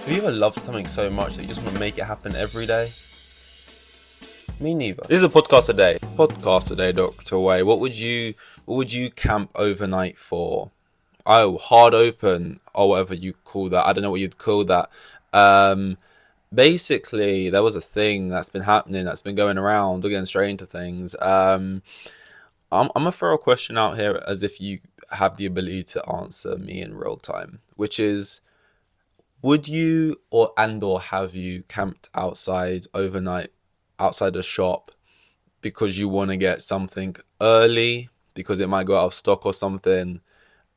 Have you ever loved something so much that you just want to make it happen every day? Me neither. This is a podcast a day. Podcast a day, Dr. Way. What would you camp overnight for? Oh, hard open or whatever you call that. I don't know what you'd call that. Um, Basically, there was a thing that's been happening, that's been going around. We're getting straight into things. I'm gonna throw a question out here as if you have the ability to answer me in real time, which is, would you or have you camped outside overnight outside a shop because you want to get something early because it might go out of stock or something?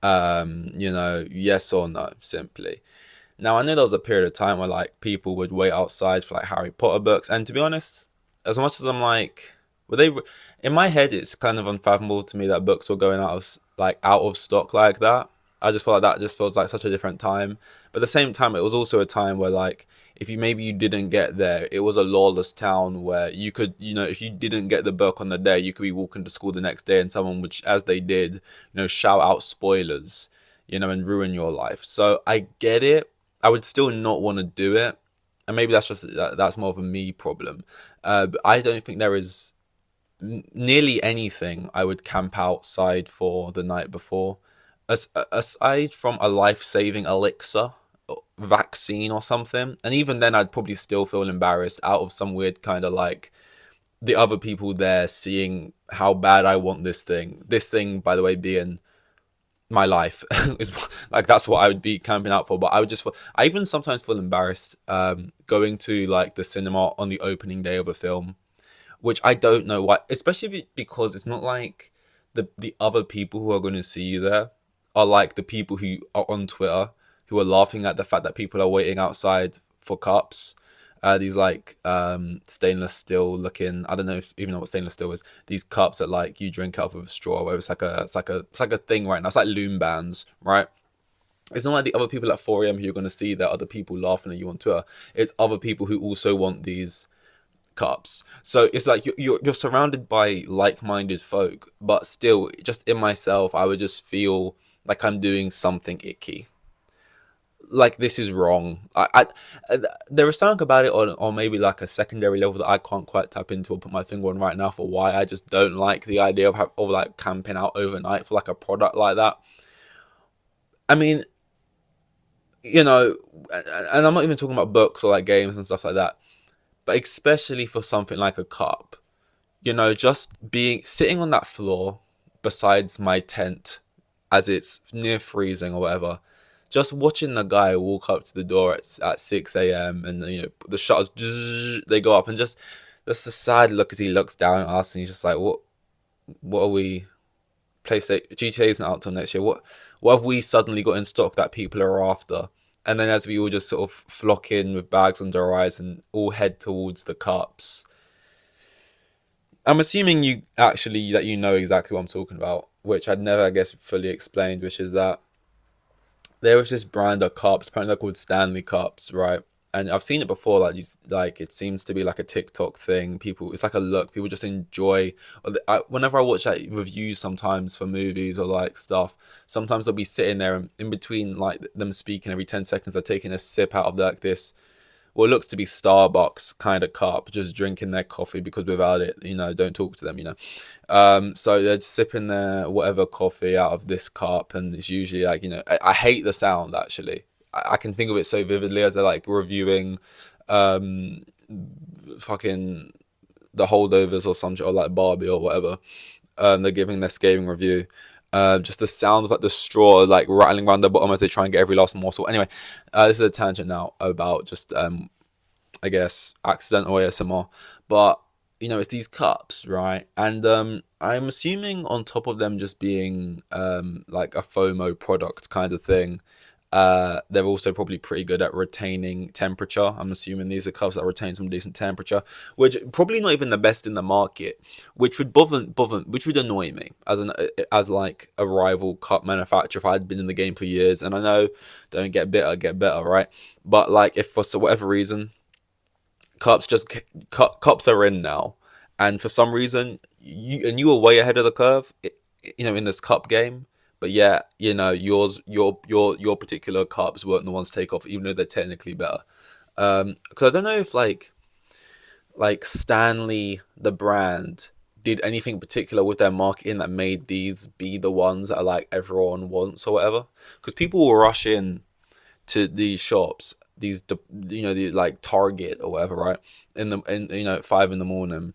Yes or no, simply. Now, I know there was a period of time where like people would wait outside for like Harry Potter books, and to be honest, as much as I'm like, were they? In my head, it's kind of unfathomable to me that books were going out of stock like that. I just feel like that just feels like such a different time. But at the same time, it was also a time where like if you didn't get there, it was a lawless town where you could, if you didn't get the book on the day, you could be walking to school the next day and someone would, as they did, shout out spoilers, and ruin your life. So I get it. I would still not want to do it, and maybe that's more of a me problem. But I don't think there is nearly anything I would camp outside for the night before, aside from a life-saving elixir, vaccine or something. And even then, I'd probably still feel embarrassed out of some weird kind of like the other people there seeing how bad I want this thing. This thing, by the way, being my life is like that's what I would be camping out for. But I even sometimes feel embarrassed going to like the cinema on the opening day of a film, which I don't know why, especially because it's not like the other people who are going to see you there are like the people who are on Twitter who are laughing at the fact that people are waiting outside for cups. These like stainless steel looking, I don't know if even know what stainless steel is. These cups that like you drink out of a straw, where it's like a thing right now. It's like loom bands, right? It's not like the other people at 4 a.m. who you're going to see that are the people laughing at you on Twitter. It's other people who also want these cups. So it's like you're surrounded by like-minded folk, but still, just in myself, I would just feel like I'm doing something icky. Like this is wrong. There is something about it on maybe like a secondary level that I can't quite tap into or put my finger on right now for why I just don't like the idea of like camping out overnight for like a product like that. I mean, you know, and I'm not even talking about books or like games and stuff like that, but especially for something like a cup, just being sitting on that floor besides my tent as it's near freezing or whatever, just watching the guy walk up to the door at 6 a.m. and the shutters they go up, and just that's the sad look as he looks down at us and he's just like, what are we? PlayStation GTA isn't out till next year. What have we suddenly got in stock that people are after? And then as we all just sort of flock in with bags under our eyes and all head towards the cups, I'm assuming that you know exactly what I'm talking about, which I'd never, I guess, fully explained, which is that there was this brand of cups, apparently they're called Stanley cups, right? And I've seen it before, like it seems to be like a TikTok thing. People, it's like a look. People just enjoy. Whenever I watch like reviews, sometimes for movies or like stuff, sometimes they'll be sitting there and in between like them speaking every 10 seconds, they're taking a sip out of like this what looks to be Starbucks kind of cup, just drinking their coffee because without it, don't talk to them. So they're just sipping their whatever coffee out of this cup, and it's usually like I hate the sound actually. I can think of it so vividly as they're like reviewing, um, fucking the holdovers or some shit, or like Barbie or whatever. They're giving their scathing review. Just the sound of like the straw like rattling around the bottom as they try and get every last morsel. Anyway, this is a tangent now about just I guess accidental ASMR, but it's these cups, right? And I'm assuming on top of them just being like a FOMO product kind of thing, they're also probably pretty good at retaining temperature. I'm assuming these are cups that retain some decent temperature, which probably not even the best in the market, which would which would annoy me as like a rival cup manufacturer if I had been in the game for years. And I know, don't get bitter, get better, right? But like if for whatever reason cups are in now, and for some reason you were way ahead of the curve, in this cup game, But yeah, you know, your particular cups weren't the ones to take off, even though they're technically better. Because I don't know if like Stanley the brand did anything particular with their marketing that made these be the ones that like everyone wants or whatever. Because people will rush in to these shops, the like Target or whatever, right? In at 5 in the morning,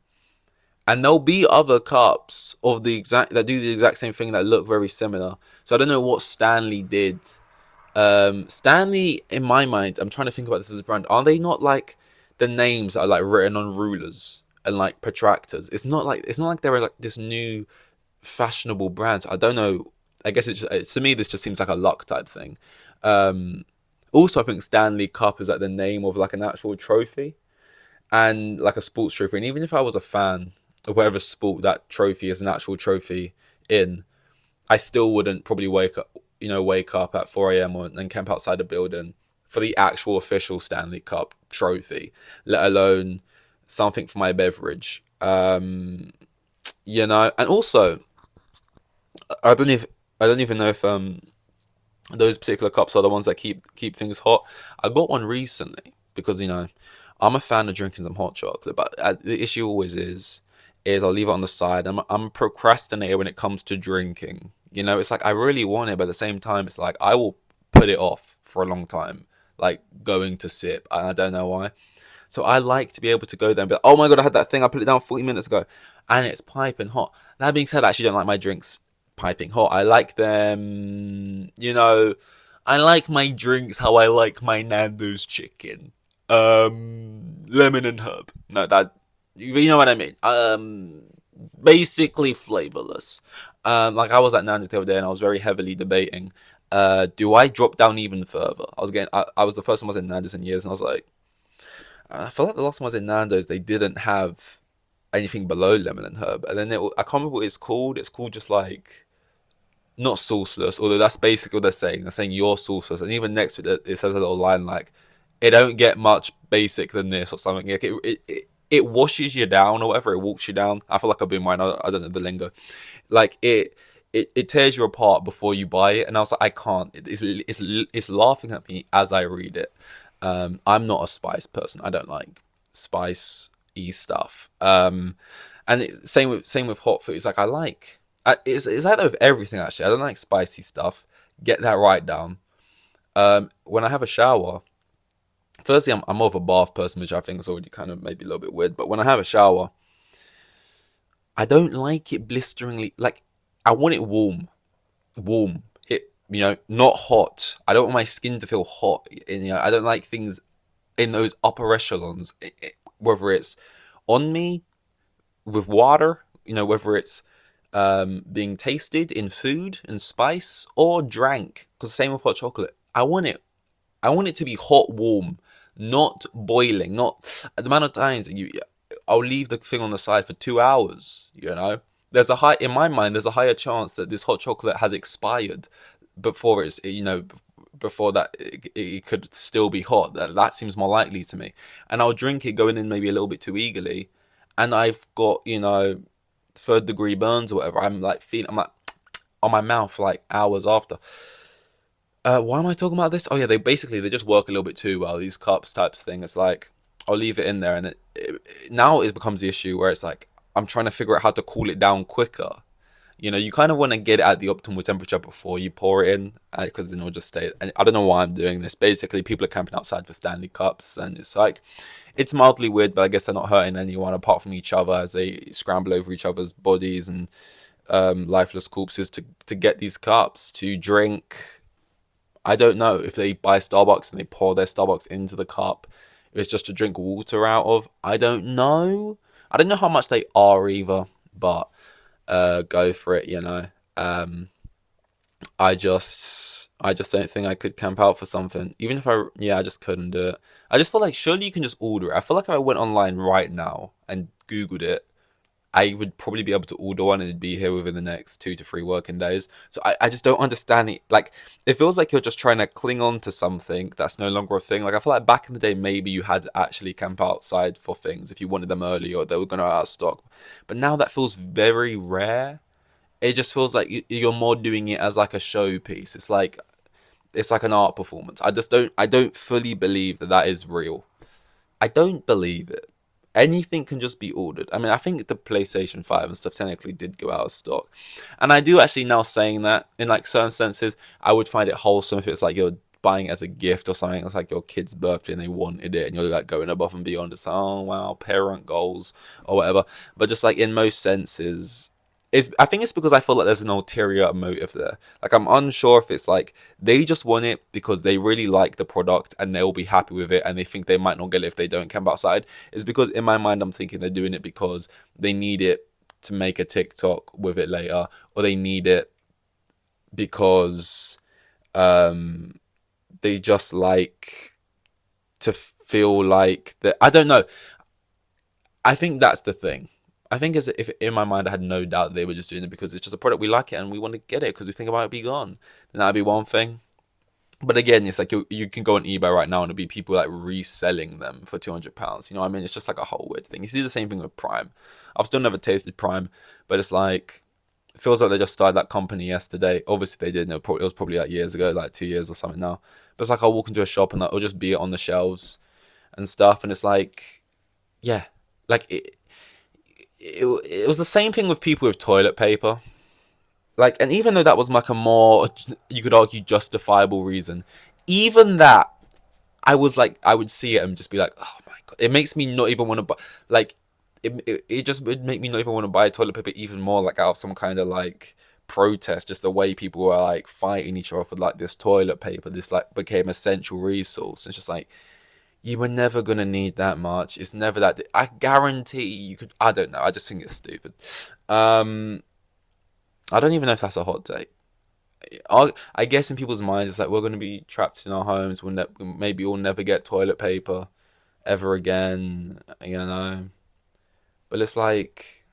and there'll be other cups of the exact that do the exact same thing that look very similar. So I don't know what Stanley did. Stanley, in my mind, I'm trying to think about this as a brand. Are they not like the names that are like written on rulers and like protractors? It's not like they're like this new fashionable brand. So I don't know. I guess to me this just seems like a luck type thing. Um, Also, I think Stanley Cup is like the name of like an actual trophy and like a sports trophy. And even if I was a fan of whatever sport that trophy is an actual trophy in, I still wouldn't probably wake up at 4 a.m. and camp outside the building for the actual official Stanley Cup trophy, let alone something for my beverage. And also I don't even know if those particular cups are the ones that keep things hot. I got one recently because I'm a fan of drinking some hot chocolate, but the issue always is I'll leave it on the side. I'm a procrastinator when it comes to drinking. It's like I really want it, but at the same time, it's like I will put it off for a long time, like going to sip, and I don't know why. So I like to be able to go there and be like, oh my god, I had that thing, I put it down 40 minutes ago, and it's piping hot. That being said, I actually don't like my drinks piping hot. I like them, I like my drinks how I like my Nando's chicken. Lemon and herb. No, that you know what I mean. Basically flavorless. Like I was at Nando's the other day and I was very heavily debating. Do I drop down even further? I was the first time I was in Nando's in years, and I was like, I feel like the last time I was in Nando's, they didn't have anything below lemon and herb, and then I can't remember what it's called. It's called just like not sauceless, although that's basically what they're saying. They're saying you're sauceless, and even next to it says a little line like, "It don't get much basic than this" or something. Like it washes you down or whatever. It walks you down. I feel like I've been mine. I don't know the lingo. Like it tears you apart before you buy it, and I was like, I can't. It's laughing at me as I read it. I'm not a spice person. I don't like spice stuff. And same with hot food. It's like it's like that with everything actually. I don't like spicy stuff. Get that right down. When I have a shower, firstly I'm more of a bath person, which I think is already kind of maybe a little bit weird. But when I have a shower, I don't like it blisteringly. Like I want it warm. Not hot. I don't want my skin to feel hot. And, I don't like things in those upper echelons. Whether it's on me with water, whether it's being tasted in food and spice or drank. Because same with hot chocolate. I want it to be hot, warm, not boiling. Not the amount of times I'll leave the thing on the side for 2 hours. In my mind, there's a higher chance that this hot chocolate has expired before before that it could still be hot. That seems more likely to me. And I'll drink it going in maybe a little bit too eagerly, and I've got third degree burns or whatever. I'm like on my mouth for like hours after. Why am I talking about this? Oh yeah, they just work a little bit too well. These cups types thing. It's like I'll leave it in there, and now it becomes the issue where it's like I'm trying to figure out how to cool it down quicker. You kind of want to get it at the optimal temperature before you pour it in, because then it'll just stay. And I don't know why I'm doing this. Basically, people are camping outside for Stanley Cups, and it's like it's mildly weird, but I guess they're not hurting anyone apart from each other as they scramble over each other's bodies and lifeless corpses to get these cups to drink. I don't know if they buy Starbucks and they pour their Starbucks into the cup. If it's just to drink water out of. I don't know. I don't know how much they are either, but go for it. I just don't think I could camp out for something. Even if I just couldn't do it. I just feel like surely you can just order it. I feel like if I went online right now and Googled it, I would probably be able to order one and it'd be here within the next 2 to 3 working days. So I just don't understand it. Like, it feels like you're just trying to cling on to something that's no longer a thing. Like, I feel like back in the day, maybe you had to actually camp outside for things if you wanted them early or they were going to out of stock. But now that feels very rare. it just feels like you're more doing it as like a showpiece. It's like an art performance. I don't fully believe that that is real. I don't believe it. Anything can just be ordered. I mean, I think the PlayStation 5 and stuff technically did go out of stock. And I do actually, now saying that, in like certain senses, I would find it wholesome if it's like you're buying it as a gift or something. It's like your kid's birthday and they wanted it and you're like going above and beyond. It's like, oh wow, parent goals or whatever. But just like in most senses, I think it's because I feel like there's an ulterior motive there. Like, I'm unsure if it's like they just want it because they really like the product and they'll be happy with it and they think they might not get it if they don't camp outside. It's because in my mind I'm thinking they're doing it because they need it to make a TikTok with it later, or they need it because they just like to feel like that. I don't know. I think that's the thing. I think as if in my mind I had no doubt that they were just doing it because it's just a product, we like it and we want to get it because we think it might be gone. Then that'd be one thing. But again, it's like you can go on eBay right now and it'll be people like reselling them for £200. You know what I mean? It's just like a whole weird thing. You see the same thing with Prime. I've still never tasted Prime, but it's like, it feels like they just started that company yesterday. Obviously they didn't. It was probably like years ago, like 2 years or something now. But it's like I'll walk into a shop and like, it'll just be on the shelves and stuff. And it's like, yeah, like it was the same thing with people with toilet paper. Like, and even though that was like a more, you could argue, justifiable reason, even that, I was like, I would see it and just be like, oh my god, it makes me not even want to buy, like, it just would make me not even want to buy toilet paper even more, like out of some kind of like protest, just the way people were like fighting each other for like this toilet paper, this like became essential resource. It's just like, you were never gonna need that much. It's never that. I guarantee you could. I don't know. I just think it's stupid. I don't even know if that's a hot take. I guess in people's minds, it's like we're gonna be trapped in our homes. Maybe we'll never get toilet paper ever again. You know. But it's like,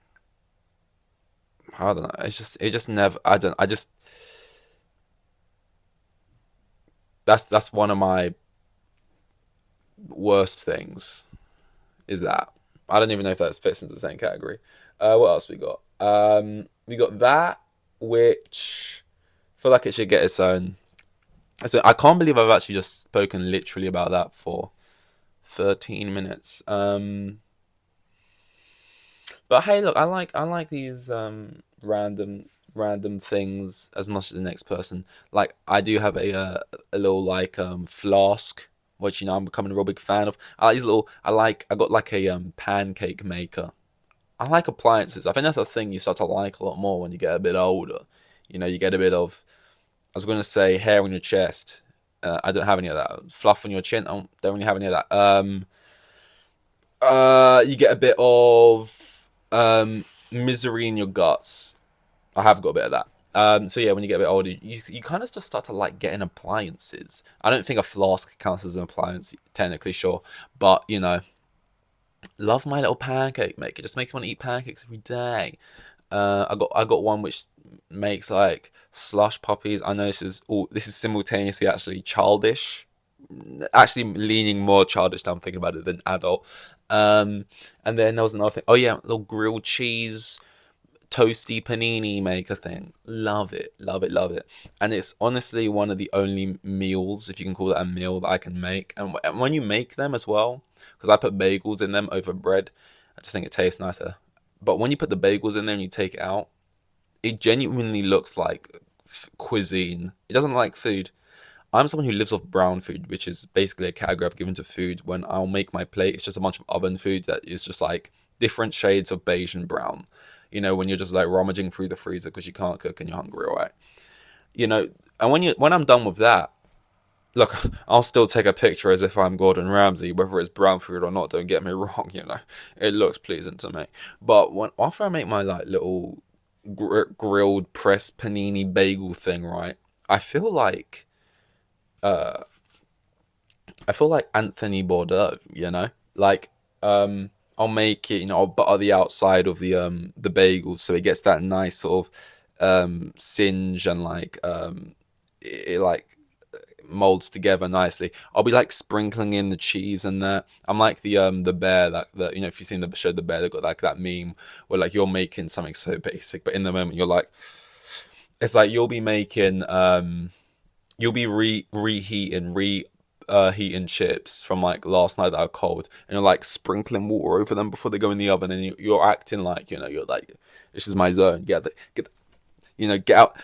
I don't know. It just never. I don't. I just. That's one of my worst things, is that I don't even know if that fits into the same category. What else we got? We got that, which I feel like it should get its own. So I can't believe I've actually just spoken literally about that for 13 minutes. But hey, look, I like these random things as much as the next person. Like, I do have a little like flask, which, you know, I'm becoming a real big fan of. I like these little. I got like a pancake maker. I like appliances. I think that's a thing you start to like a lot more when you get a bit older. You know, you get a bit of, I was gonna say, hair on your chest. I don't have any of that. Fluff on your chin. I don't really have any of that. You get a bit of misery in your guts. I have got a bit of that. So yeah, when you get a bit older, you kind of just start to like getting appliances. I don't think a flask counts as an appliance, technically, sure, but you know, love my little pancake maker. It just makes me want to eat pancakes every day. I got one which makes like slush puppies. I know this is simultaneously actually childish, actually leaning more childish now I'm thinking about it than adult. And then there was another thing. Oh yeah, little grilled cheese toasty panini maker thing. Love it, love it, love it. And it's honestly one of the only meals, if you can call that a meal, that I can make. And when you make them as well, because I put bagels in them over bread, I just think it tastes nicer. But when you put the bagels in there and you take it out, it genuinely looks like cuisine. It doesn't look like food. I'm someone who lives off brown food, which is basically a category I've given to food. When I'll make my plate, it's just a bunch of oven food that is just like different shades of beige and brown. You know, when you're just like rummaging through the freezer because you can't cook and you're hungry, all right? You know, and when I'm done with that, look, I'll still take a picture as if I'm Gordon Ramsay, whether it's brown food or not. Don't get me wrong, you know, it looks pleasing to me. But after I make my like little grilled pressed panini bagel thing, right, I feel like Anthony Bourdain, you know, like I'll make it, you know, I'll butter the outside of the bagel so it gets that nice sort of singe, and like it like molds together nicely. I'll be like sprinkling in the cheese and that. I'm like the bear that the if you've seen the show The Bear, they got like that meme where like you're making something so basic, but in the moment you're like, it's like you'll be making you'll be reheating heating chips from like last night that are cold, and you're like sprinkling water over them before they go in the oven, and you're acting like you're like, this is my zone. Get out.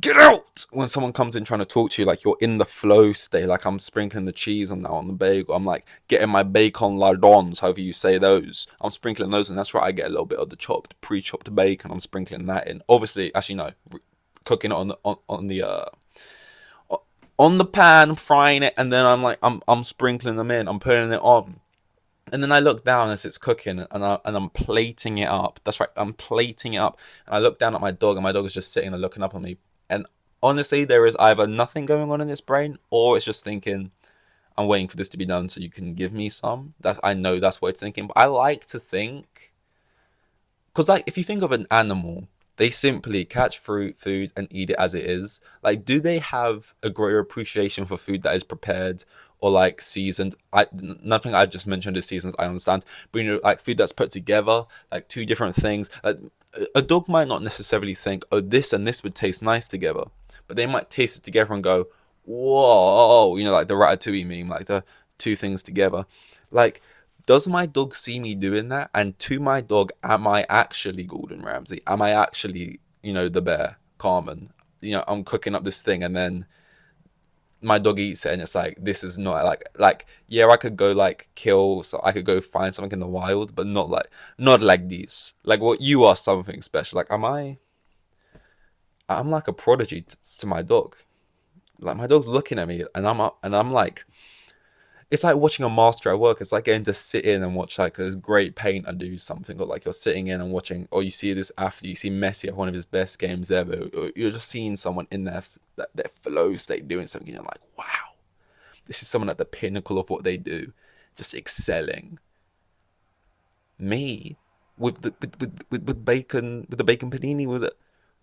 Get out when someone comes in trying to talk to you, like you're in the flow state. Like I'm sprinkling the cheese on the bagel. I'm like getting my bacon lardons, however you say those. I'm sprinkling those, and that's right. I get a little bit of the pre-chopped bacon. I'm sprinkling that in. Obviously, actually no, cooking it on the pan, frying it, and then I'm sprinkling them in. I'm putting it on. And then I look down as it's cooking, and I'm plating it up. That's right, I'm plating it up. And I look down at my dog, and my dog is just sitting and looking up at me. And honestly, there is either nothing going on in its brain, or it's just thinking, I'm waiting for this to be done so you can give me some. I know that's what it's thinking. But I like to think, because like if you think of an animal, they simply catch food and eat it as it is. Like, do they have a greater appreciation for food that is prepared or like seasoned? Nothing I just mentioned is seasons, I understand. But like food that's put together, like two different things. Like, a dog might not necessarily think, oh, this and this would taste nice together. But they might taste it together and go, whoa, like the Ratatouille meme, like the two things together. Like, does my dog see me doing that? And to my dog, am I actually Gordon Ramsay? Am I actually, the bear, Carmen? I'm cooking up this thing, and then my dog eats it, and it's like, this is not like yeah, I could go like kill, so I could go find something in the wild, but not like this. Like, what, you are something special. Like, I'm like a prodigy to my dog. Like, my dog's looking at me, and I'm like, it's like watching a master at work. It's like getting to sit in and watch like a great painter do something, or like you're sitting in and watching, or you see this athlete, you see Messi at one of his best games ever, or you're just seeing someone in their flow state doing something, and you're like, wow, this is someone at the pinnacle of what they do, just excelling. Me, with with bacon, with the bacon panini,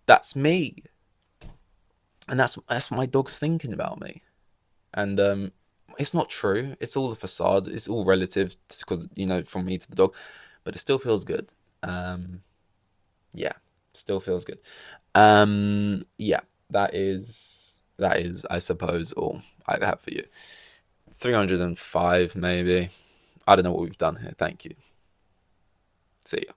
that's me, and that's what my dog's thinking about me, and it's not true. It's all a facade. It's all relative, because from me to the dog, but it still feels good. Yeah, still feels good. Yeah, that is, I suppose, all I have for you. 305 maybe. I don't know what we've done here. Thank you. See ya.